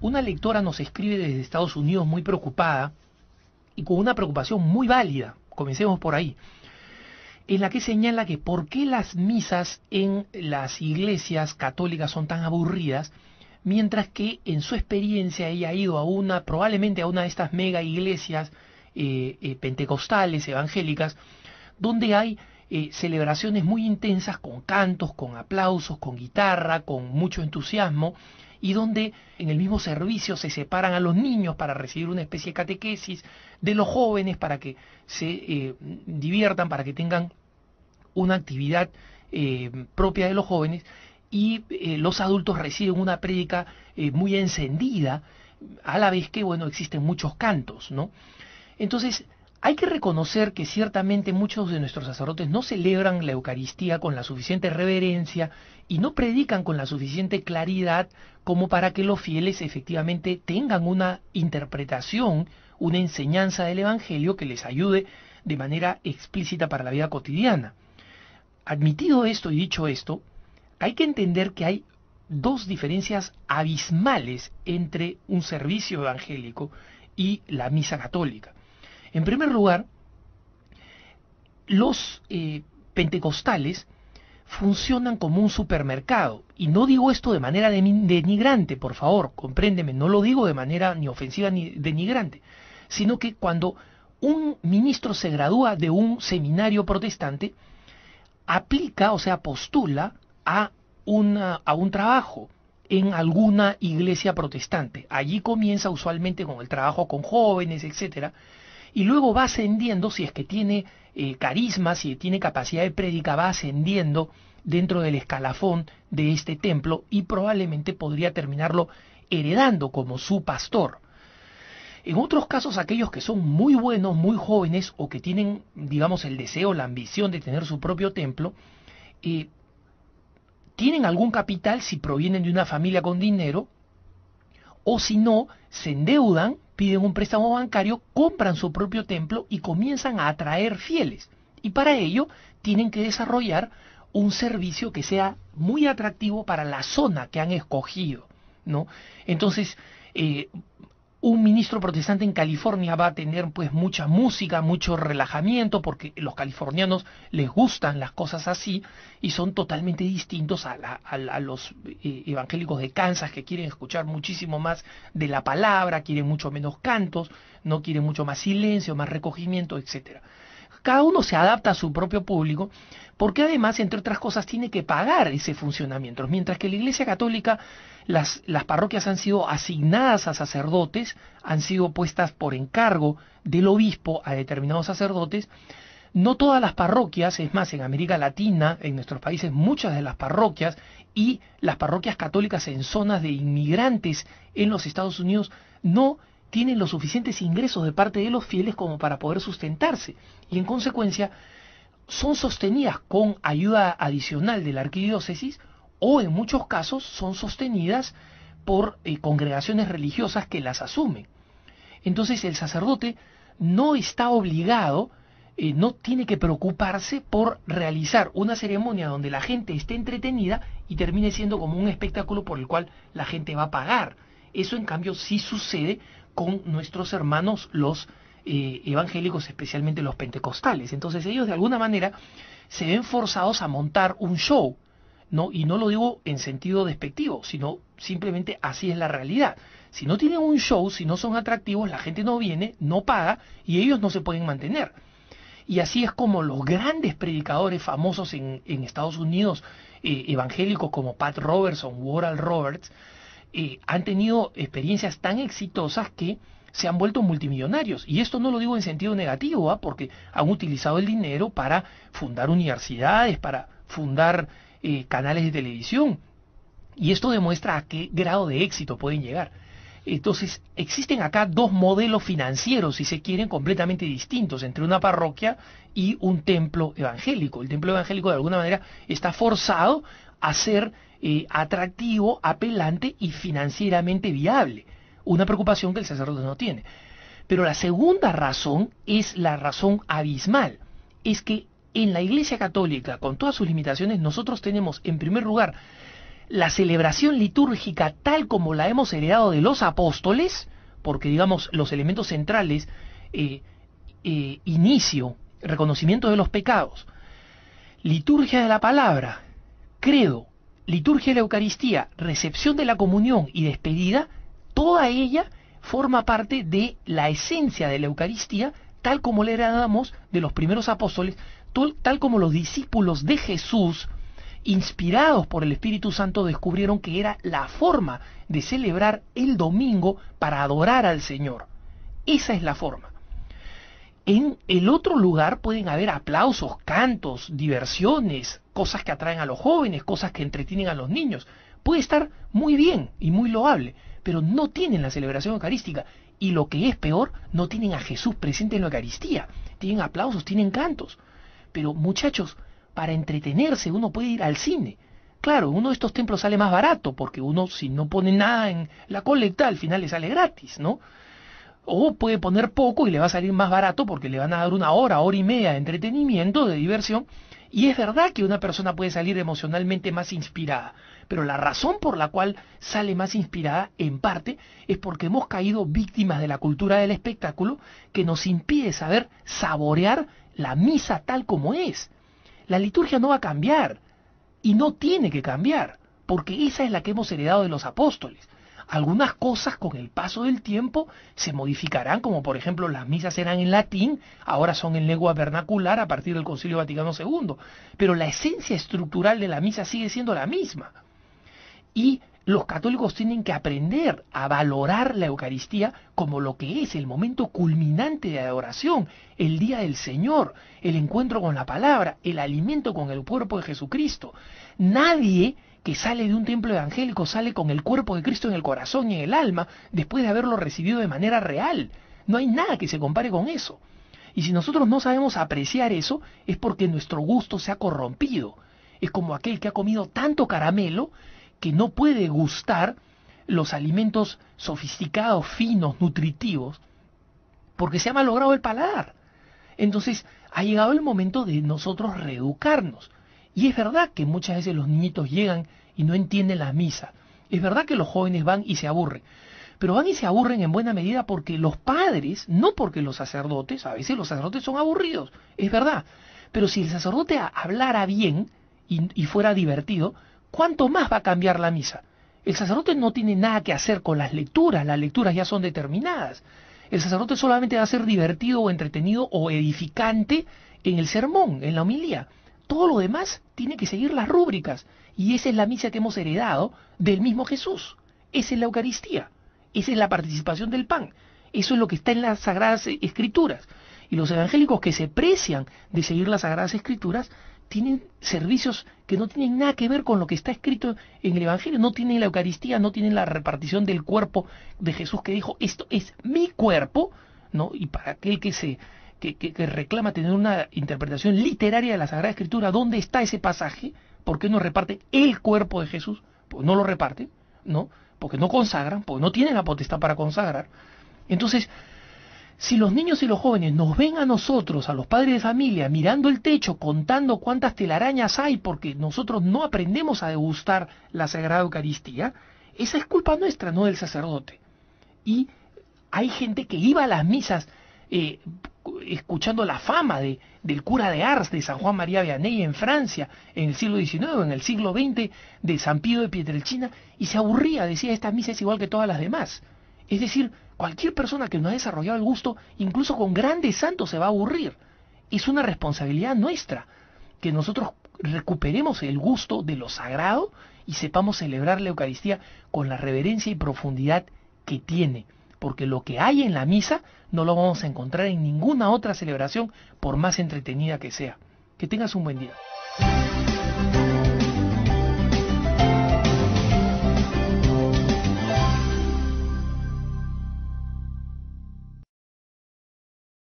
una lectora nos escribe desde Estados Unidos muy preocupada y con una preocupación muy válida, comencemos por ahí, en la que señala que por qué las misas en las iglesias católicas son tan aburridas, mientras que en su experiencia ella ha ido probablemente a una de estas mega iglesias pentecostales, evangélicas, donde hay celebraciones muy intensas con cantos, con aplausos, con guitarra, con mucho entusiasmo, y donde en el mismo servicio se separan a los niños para recibir una especie de catequesis, de los jóvenes para que se diviertan, para que tengan una actividad propia de los jóvenes, y los adultos reciben una prédica muy encendida, a la vez que, bueno, existen muchos cantos, ¿no? Entonces, hay que reconocer que ciertamente muchos de nuestros sacerdotes no celebran la Eucaristía con la suficiente reverencia y no predican con la suficiente claridad como para que los fieles efectivamente tengan una interpretación, una enseñanza del Evangelio que les ayude de manera explícita para la vida cotidiana. Admitido esto y dicho esto, hay que entender que hay dos diferencias abismales entre un servicio evangélico y la misa católica. En primer lugar, los pentecostales funcionan como un supermercado. Y no digo esto de manera denigrante, por favor, compréndeme, no lo digo de manera ni ofensiva ni denigrante, sino que cuando un ministro se gradúa de un seminario protestante, aplica, o sea, postula a un trabajo en alguna iglesia protestante. Allí comienza usualmente con el trabajo con jóvenes, etcétera, y luego va ascendiendo, si es que tiene carisma, si tiene capacidad de prédica, va ascendiendo dentro del escalafón de este templo y probablemente podría terminarlo heredando como su pastor. En otros casos, aquellos que son muy buenos, muy jóvenes, o que tienen, digamos, el deseo, la ambición de tener su propio templo, tienen algún capital si provienen de una familia con dinero, o si no, se endeudan, piden un préstamo bancario, compran su propio templo y comienzan a atraer fieles. Y para ello tienen que desarrollar un servicio que sea muy atractivo para la zona que han escogido, ¿no? Entonces, un ministro protestante en California va a tener pues mucha música, mucho relajamiento, porque los californianos les gustan las cosas así y son totalmente distintos a los evangélicos de Kansas, que quieren escuchar muchísimo más de la palabra, quieren mucho menos cantos, no quieren mucho más silencio, más recogimiento, etcétera. Cada uno se adapta a su propio público, porque además, entre otras cosas, tiene que pagar ese funcionamiento. Mientras que la Iglesia Católica, las parroquias han sido asignadas a sacerdotes, han sido puestas por encargo del obispo a determinados sacerdotes. No todas las parroquias, es más, en América Latina, en nuestros países, muchas de las parroquias y las parroquias católicas en zonas de inmigrantes en los Estados Unidos no tienen los suficientes ingresos de parte de los fieles como para poder sustentarse, y en consecuencia son sostenidas con ayuda adicional de la arquidiócesis, o en muchos casos son sostenidas por congregaciones religiosas que las asumen. Entonces el sacerdote no está obligado, no tiene que preocuparse por realizar una ceremonia donde la gente esté entretenida y termine siendo como un espectáculo por el cual la gente va a pagar. Eso en cambio sí sucede con nuestros hermanos los evangélicos, especialmente los pentecostales. Entonces ellos de alguna manera se ven forzados a montar un show, ¿no? Y no lo digo en sentido despectivo, sino simplemente así es la realidad. Si no tienen un show, si no son atractivos, la gente no viene, no paga y ellos no se pueden mantener. Y así es como los grandes predicadores famosos en Estados Unidos, evangélicos como Pat Robertson u Oral Roberts, han tenido experiencias tan exitosas que se han vuelto multimillonarios. Y esto no lo digo en sentido negativo, porque han utilizado el dinero para fundar universidades, para fundar canales de televisión. Y esto demuestra a qué grado de éxito pueden llegar. Entonces, existen acá dos modelos financieros, si se quieren, completamente distintos entre una parroquia y un templo evangélico. El templo evangélico, de alguna manera, está forzado a ser atractivo, apelante y financieramente viable. Una preocupación que el sacerdote no tiene. Pero la segunda razón es la razón abismal. Es que en la Iglesia Católica, con todas sus limitaciones, nosotros tenemos, en primer lugar, la celebración litúrgica tal como la hemos heredado de los apóstoles, porque digamos los elementos centrales, inicio, reconocimiento de los pecados, liturgia de la palabra, credo, liturgia de la Eucaristía, recepción de la comunión y despedida, toda ella forma parte de la esencia de la Eucaristía, tal como la heredamos de los primeros apóstoles, tal como los discípulos de Jesús, inspirados por el Espíritu Santo, descubrieron que era la forma de celebrar el domingo para adorar al Señor. Esa es la forma. En el otro lugar pueden haber aplausos, cantos, diversiones, cosas que atraen a los jóvenes, cosas que entretienen a los niños. Puede estar muy bien y muy loable, pero no tienen la celebración eucarística. Y lo que es peor, no tienen a Jesús presente en la Eucaristía. Tienen aplausos, tienen cantos. Pero muchachos, para entretenerse uno puede ir al cine. Claro, uno de estos templos sale más barato, porque uno si no pone nada en la colecta, al final le sale gratis, ¿no? O puede poner poco y le va a salir más barato porque le van a dar una hora y media de entretenimiento, de diversión. Y es verdad que una persona puede salir emocionalmente más inspirada, pero la razón por la cual sale más inspirada, en parte, es porque hemos caído víctimas de la cultura del espectáculo que nos impide saber saborear la misa tal como es. La liturgia no va a cambiar, y no tiene que cambiar, porque esa es la que hemos heredado de los apóstoles. Algunas cosas con el paso del tiempo se modificarán, como por ejemplo las misas eran en latín, ahora son en lengua vernacular a partir del Concilio Vaticano II, pero la esencia estructural de la misa sigue siendo la misma. Y los católicos tienen que aprender a valorar la Eucaristía como lo que es el momento culminante de adoración, el día del Señor, el encuentro con la palabra, el alimento con el cuerpo de Jesucristo. Nadie que sale de un templo evangélico sale con el cuerpo de Cristo en el corazón y en el alma después de haberlo recibido de manera real. No hay nada que se compare con eso. Y si nosotros no sabemos apreciar eso, es porque nuestro gusto se ha corrompido. Es como aquel que ha comido tanto caramelo que no puede gustar los alimentos sofisticados, finos, nutritivos, porque se ha malogrado el paladar. Entonces ha llegado el momento de nosotros reeducarnos. Y es verdad que muchas veces los niñitos llegan y no entienden la misa. Es verdad que los jóvenes van y se aburren. Pero van y se aburren en buena medida porque los padres, no porque los sacerdotes, a veces los sacerdotes son aburridos, es verdad. Pero si el sacerdote hablara bien y fuera divertido, ¿cuánto más va a cambiar la misa? El sacerdote no tiene nada que hacer con las lecturas ya son determinadas. El sacerdote solamente va a ser divertido o entretenido o edificante en el sermón, en la homilía. Todo lo demás tiene que seguir las rúbricas. Y esa es la misa que hemos heredado del mismo Jesús. Esa es la Eucaristía. Esa es la participación del pan. Eso es lo que está en las Sagradas Escrituras. Y los evangélicos que se precian de seguir las Sagradas Escrituras tienen servicios que no tienen nada que ver con lo que está escrito en el Evangelio. No tienen la Eucaristía, no tienen la repartición del cuerpo de Jesús que dijo, esto es mi cuerpo, ¿no? Y para aquel que reclama tener una interpretación literaria de la Sagrada Escritura, ¿dónde está ese pasaje? ¿Por qué no reparte el cuerpo de Jesús? Pues no lo reparten, ¿no? Porque no consagran, porque no tienen la potestad para consagrar. Entonces, si los niños y los jóvenes nos ven a nosotros, a los padres de familia, mirando el techo, contando cuántas telarañas hay, porque nosotros no aprendemos a degustar la Sagrada Eucaristía, esa es culpa nuestra, no del sacerdote. Y hay gente que iba a las misas escuchando la fama del cura de Ars, de San Juan María Vianney en Francia, en el siglo XIX, en el siglo XX, de San Pío de Pietrelcina, y se aburría, decía, esta misa es igual que todas las demás. Es decir, cualquier persona que no ha desarrollado el gusto, incluso con grandes santos, se va a aburrir. Es una responsabilidad nuestra, que nosotros recuperemos el gusto de lo sagrado y sepamos celebrar la Eucaristía con la reverencia y profundidad que tiene. Porque lo que hay en la misa no lo vamos a encontrar en ninguna otra celebración, por más entretenida que sea. Que tengas un buen día.